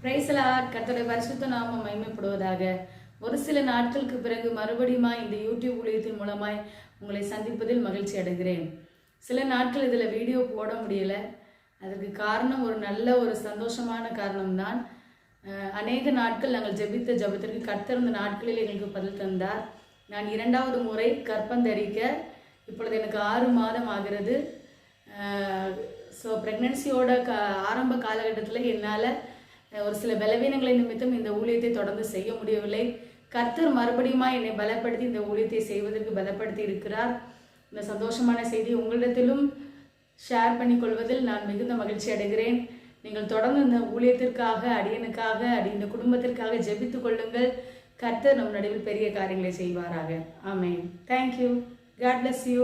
Praise the Lord. கர்த்தருடைய பரிசுத்த நாமம் மகிமைப்படுவதாக. ஒரு சில நாட்களுக்கு பிறகு மறுபடியும் இந்த யூடியூப் ஊழியத்தின் மூலமாய் உங்களை சந்திப்பதில் மகிழ்ச்சி அடைகிறேன். சில நாட்கள் இதில் வீடியோ போட முடியல. அதற்கு காரணம் ஒரு சந்தோஷமான காரணம்தான். அநேக நாட்கள் நாங்கள் ஜெபித்த ஜெபத்திற்கு கர்த்தர் இந்த நாட்களில் எங்களுக்கு பதில் தந்தார். நான் 2வது முறை கர்ப்பந்தரிக்க இப்பொழுது எனக்கு 6 மாதம் ஆகிறது. ஸோ ப்ரெக்னன்சியோட ஆரம்ப காலகட்டத்தில் என்னால் ஒரு சில பலவீனங்களை நிமித்தம் இந்த ஊழியத்தை தொடர்ந்து செய்ய முடியவில்லை. கர்த்தர் மறுபடியும் என்னை பலப்படுத்தி இந்த ஊழியத்தை செய்வதற்கு பலப்படுத்தி இருக்கிறார். இந்த சந்தோஷமான செய்தி உங்களிடத்திலும் ஷேர் பண்ணிக்கொள்வதில் நான் மிகுந்த மகிழ்ச்சி அடைகிறேன். நீங்கள் தொடர்ந்து இந்த ஊழியத்திற்காக, அடியனுக்காக, இந்த குடும்பத்திற்காக ஜெபித்துக் கொள்ளுங்கள். கர்த்தர் நம் நடுவில் பெரிய காரியங்களை செய்வாராக. Amen. Thank you. God bless you.